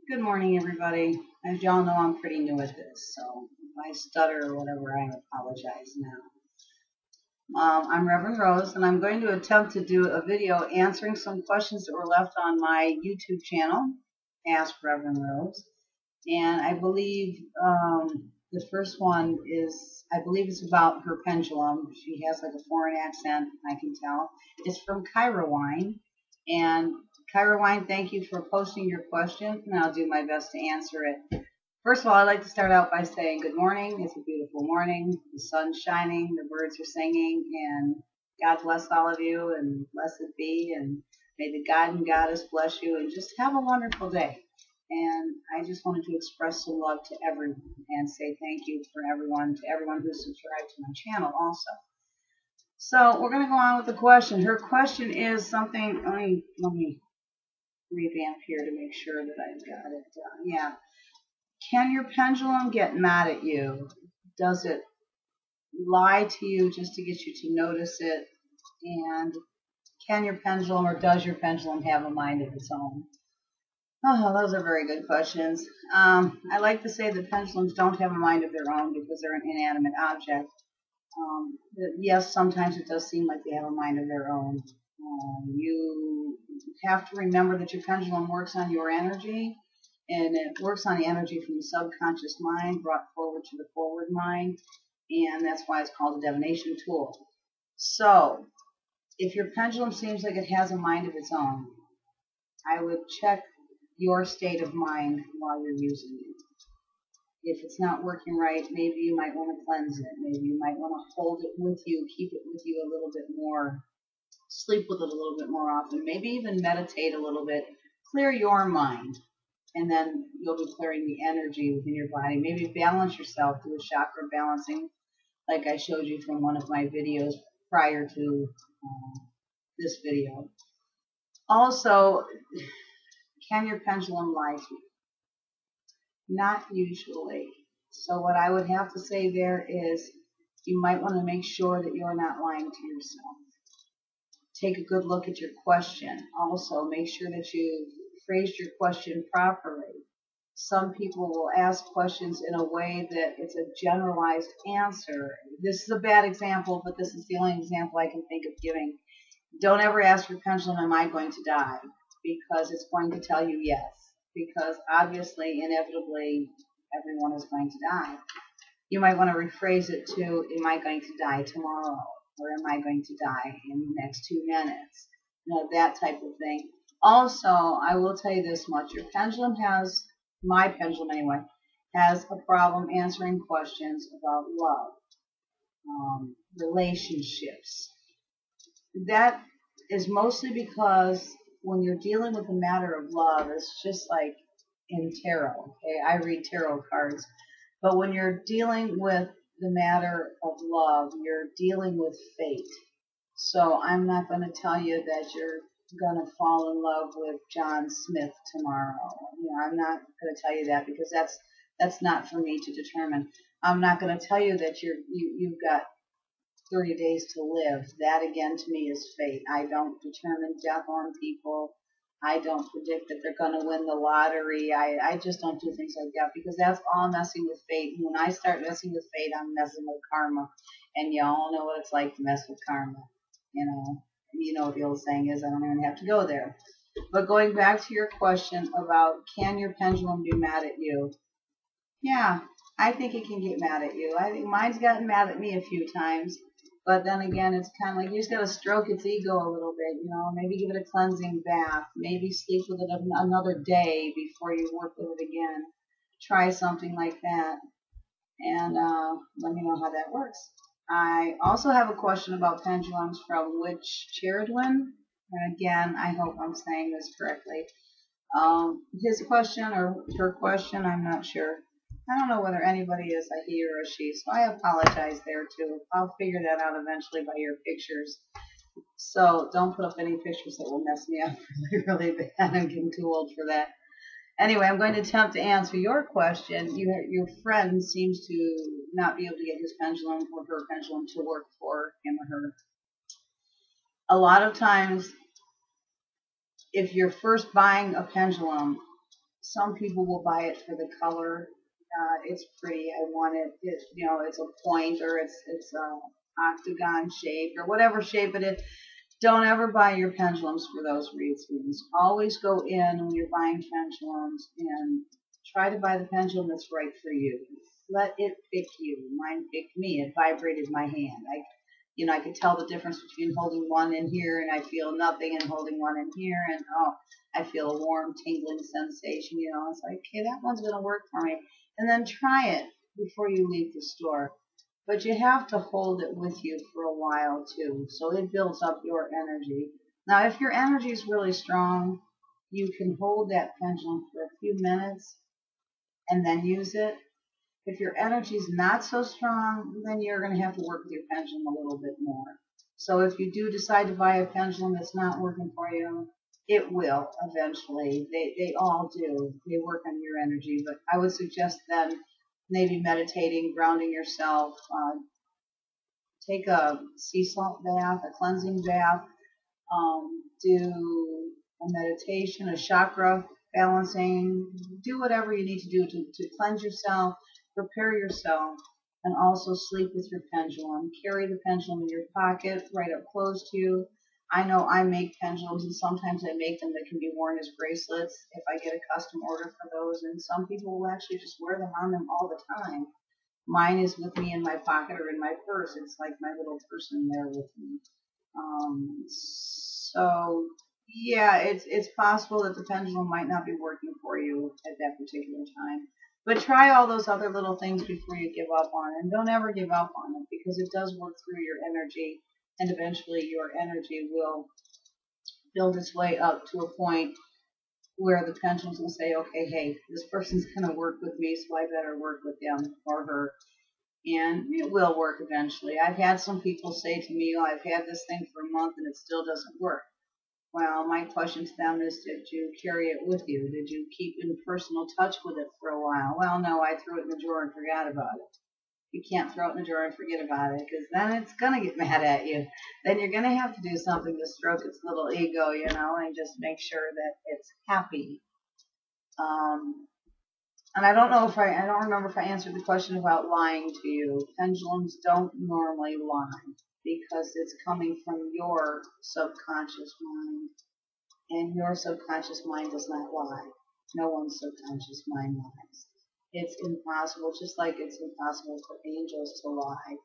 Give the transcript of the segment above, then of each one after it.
Good morning, everybody. As y'all know, I'm pretty new at this, so if I stutter or whatever, I apologize now. I'm Reverend Rose, and I'm going to attempt to do a video answering some questions that were left on my YouTube channel, Ask Reverend Rose. And I believe the first one is, I believe it's about her pendulum. She has like a foreign accent, I can tell. It's from Kyra Wine. And Kyra Wine, thank you for posting your question, and I'll do my best to answer it. First of all, I'd like to start out by saying good morning. It's a beautiful morning. The sun's shining, the birds are singing, and God bless all of you, and blessed be, and may the God and Goddess bless you, and just have a wonderful day. And I just wanted to express some love to everyone and say thank you to everyone who subscribed to my channel also. So we're going to go on with the question. Her question is something, let me revamp here to make sure that I've got it done. Yeah. Can your pendulum get mad at you? Does it lie to you just to get you to notice it? And can your pendulum or does your pendulum have a mind of its own? Oh, those are very good questions. I like to say that pendulums don't have a mind of their own because they're an inanimate object. Yes, sometimes it does seem like they have a mind of their own. You have to remember that your pendulum works on your energy, and it works on the energy from the subconscious mind brought forward to the forward mind, and that's why it's called a divination tool. So, if your pendulum seems like it has a mind of its own, I would check your state of mind while you're using it. If it's not working right, maybe you might want to cleanse it. Maybe you might want to hold it with you, keep it with you a little bit more, sleep with it a little bit more often, maybe even meditate a little bit, clear your mind, and then you'll be clearing the energy within your body. Maybe balance yourself, do a chakra balancing like I showed you from one of my videos prior to this video. Also, can your pendulum lie to you? Not usually. So what I would have to say there is you might want to make sure that you're not lying to yourself. Take a good look at your question. Also, make sure that you phrased your question properly. Some people will ask questions in a way that it's a generalized answer. This is a bad example, but this is the only example I can think of giving. Don't ever ask your pendulum, am I going to die? Because it's going to tell you yes. Because obviously, inevitably, everyone is going to die. You might want to rephrase it to, am I going to die tomorrow? Or am I going to die in the next 2 minutes? You know, that type of thing. Also, I will tell you this much. Your pendulum has, my pendulum anyway, has a problem answering questions about love, relationships. That is mostly because when you're dealing with a matter of love, it's just like in tarot. Okay, I read tarot cards. But when you're dealing with the matter of love, you're dealing with fate. So I'm not going to tell you that you're going to fall in love with John Smith tomorrow. You know, I'm not going to tell you that because that's not for me to determine. I'm not going to tell you that you've got 30 days to live. That again to me is fate. I don't determine death on people. I don't predict that they're going to win the lottery. I just don't do things like that because that's all messing with fate. When I start messing with fate, I'm messing with karma. And you all know what it's like to mess with karma. You know what the old saying is, I don't even have to go there. But going back to your question about can your pendulum be mad at you? Yeah, I think it can get mad at you. I think mine's gotten mad at me a few times. But then again, it's kind of like you just got to stroke its ego a little bit, you know, maybe give it a cleansing bath, maybe sleep with it another day before you work with it again. Try something like that, and let me know how that works. I also have a question about pendulums from Witch Cheridwin, and again, I hope I'm saying this correctly. His question or her question, I'm not sure. I don't know whether anybody is a he or a she, so I apologize there too. I'll figure that out eventually by your pictures. So don't put up any pictures that will mess me up really bad. I'm getting too old for that. Anyway, I'm going to attempt to answer your question. Your friend seems to not be able to get his pendulum or her pendulum to work for him or her. A lot of times, if you're first buying a pendulum, Some people will buy it for the color. It's pretty. I want it. It's a point, or it's a octagon shape, or whatever shape it is. Don't ever buy your pendulums for those reasons. Always go in when you're buying pendulums and try to buy the pendulum that's right for you. Let it pick you. Mine picked me. It vibrated my hand. I could tell the difference between holding one in here and I feel nothing, and holding one in here and I feel a warm, tingling sensation. It's like, okay, that one's going to work for me. And then try it before you leave the store. But you have to hold it with you for a while too, so it builds up your energy. Now, if your energy is really strong, you can hold that pendulum for a few minutes and then use it. If your energy is not so strong, then you're going to have to work with your pendulum a little bit more. So if you do decide to buy a pendulum that's not working for you, it will eventually. They all do. They work on your energy, but I would suggest then maybe meditating, grounding yourself, take a sea salt bath, a cleansing bath, do a meditation, a chakra balancing, do whatever you need to do to cleanse yourself, prepare yourself, and also sleep with your pendulum. Carry the pendulum in your pocket, right up close to you. I know I make pendulums, and sometimes I make them that can be worn as bracelets if I get a custom order for those, and some people will actually just wear them on them all the time. Mine is with me in my pocket or in my purse. It's like my little person there with me. So yeah, it's possible that the pendulum might not be working for you at that particular time. But try all those other little things before you give up on it. And don't ever give up on it, because it does work through your energy, and eventually your energy will build its way up to a point where the pendulums will say, okay, hey, this person's going to work with me, so I better work with them or her. And it will work eventually. I've had some people say to me, oh, I've had this thing for a month and it still doesn't work. Well, my question to them is, did you carry it with you? Did you keep in personal touch with it for a while? Well, no, I threw it in the drawer and forgot about it. You can't throw it in the drawer and forget about it, because then it's going to get mad at you. Then you're going to have to do something to stroke its little ego, and just make sure that it's happy. And I don't remember if I answered the question about lying to you. Pendulums don't normally lie, because it's coming from your subconscious mind. And your subconscious mind does not lie. No one's subconscious mind lies. It's impossible, just like it's impossible for angels to lie.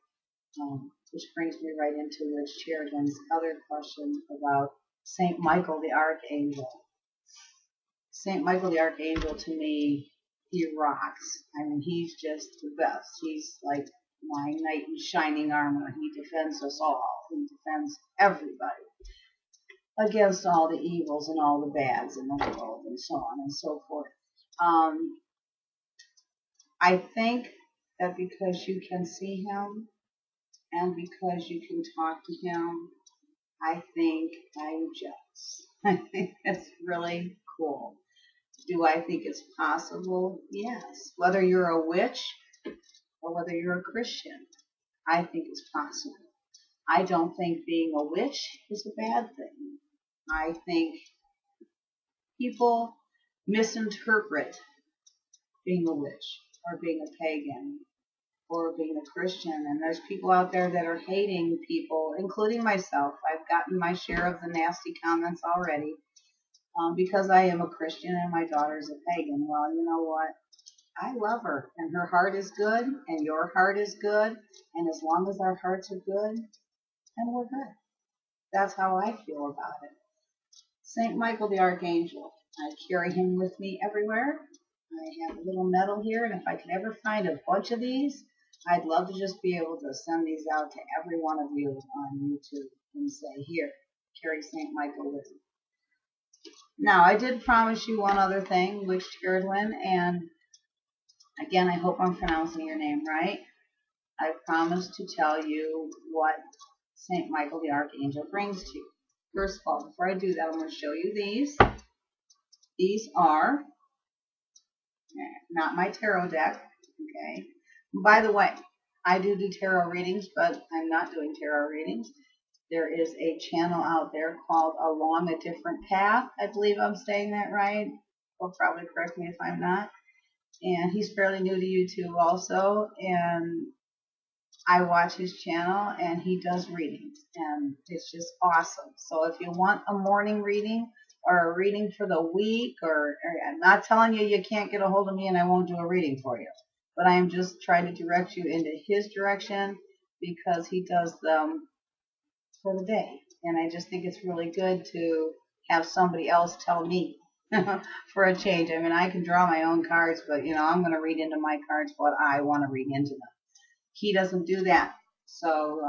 Which brings me right into Rich Sheridan's other question about St. Michael the Archangel. St. Michael the Archangel, to me, he rocks. I mean, he's just the best. He's like my knight in shining armor. He defends us all. He defends everybody against all the evils and all the bads in the world, and so on and so forth. I think that because you can see him and because you can talk to him, I think I'm jealous. I think that's really cool. Do I think it's possible? Yes. Whether you're a witch or whether you're a Christian, I think it's possible. I don't think being a witch is a bad thing. I think people misinterpret being a witch or being a pagan or being a Christian, and there's people out there that are hating people, including myself. I've gotten my share of the nasty comments already because I am a Christian and my daughter's a pagan. Well, you know what? I love her, and her heart is good, and your heart is good, and as long as our hearts are good, then we're good. That's how I feel about it. St. Michael the Archangel. I carry him with me everywhere. I have a little medal here, and if I could ever find a bunch of these, I'd love to just be able to send these out to every one of you on YouTube and say, here, carry St. Michael with you. Now, I did promise you one other thing, which Geraldine, and again, I hope I'm pronouncing your name right. I promised to tell you what St. Michael the Archangel brings to you. First of all, before I do that, I'm going to show you these. These are not my tarot deck, okay? By the way, I do tarot readings, but I'm not doing tarot readings. There is a channel out there called Along a Different Path. I believe I'm saying that right. He'll probably correct me if I'm not. And he's fairly new to YouTube also, and I watch his channel, and he does readings, and it's just awesome. So if you want a morning reading or a reading for the week, or I'm not telling you you can't get a hold of me and I won't do a reading for you, but I am just trying to direct you into his direction because he does them for the day. And I just think it's really good to have somebody else tell me for a change. I mean, I can draw my own cards, but I'm going to read into my cards what I want to read into them. He doesn't do that. So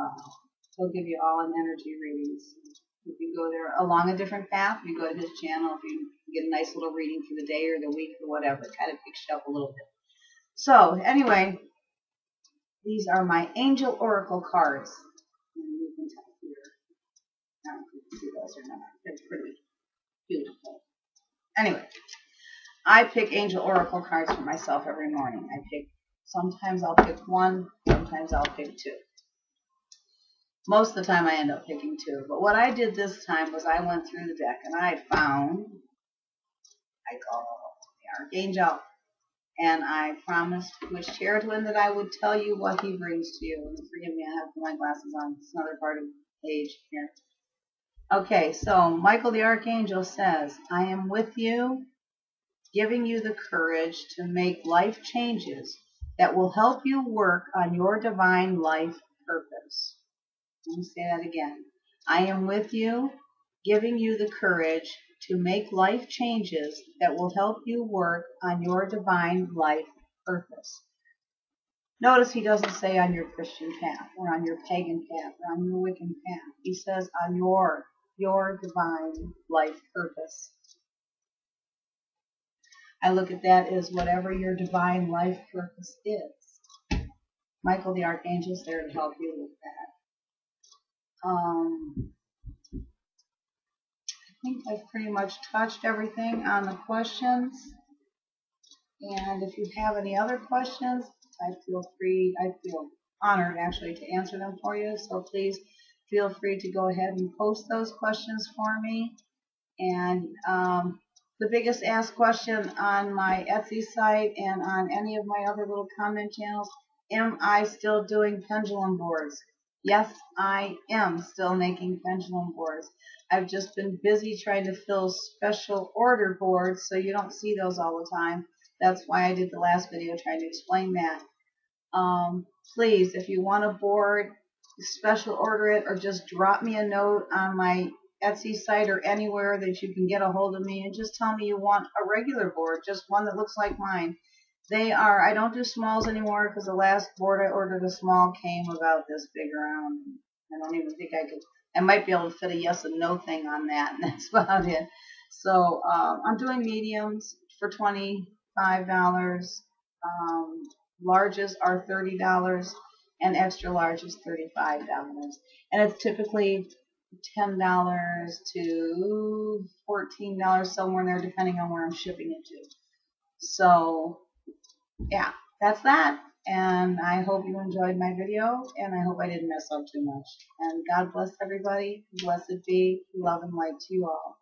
he'll give you all an energy readings. If you go there along a different path, you go to his channel, if you get a nice little reading for the day or the week or whatever, it kind of picks you up a little bit. So anyway, these are my angel oracle cards. And you can tell here. I don't know if you can see those or not. They're pretty beautiful. Anyway, I pick angel oracle cards for myself every morning. Sometimes I'll pick one, sometimes I'll pick two. Most of the time I end up picking two. But what I did this time was I went through the deck and I found Michael the Archangel. And I promised Witch Tarot Twin that I would tell you what he brings to you. And forgive me, I have my glasses on. It's another part of the page here. Okay, so Michael the Archangel says, I am with you, giving you the courage to make life changes that will help you work on your divine life purpose. Let me say that again. I am with you, giving you the courage to make life changes that will help you work on your divine life purpose. Notice he doesn't say on your Christian path or on your pagan path or on your Wiccan path. He says on your divine life purpose. I look at that as whatever your divine life purpose is. Michael the Archangel is there to help you with that. I think I've pretty much touched everything on the questions. And if you have any other questions, I feel honored actually to answer them for you. So please feel free to go ahead and post those questions for me. And the biggest asked question on my Etsy site and on any of my other little comment channels, am I still doing pendulum boards? Yes, I am still making pendulum boards. I've just been busy trying to fill special order boards so you don't see those all the time. That's why I did the last video trying to explain that. Please, if you want a board, special order it or just drop me a note on my Etsy site or anywhere that you can get a hold of me and just tell me you want a regular board, just one that looks like mine. I don't do smalls anymore because the last board I ordered a small came about this big around. I don't even think I might be able to fit a yes and no thing on that, and that's about it. So I'm doing mediums for $25. Larges are $30 and extra large is $35. And it's typically $10 to $14 somewhere in there depending on where I'm shipping it to. So yeah, that's that. And I hope you enjoyed my video, and I hope I didn't mess up too much. And God bless everybody. Blessed be. Love and light to you all.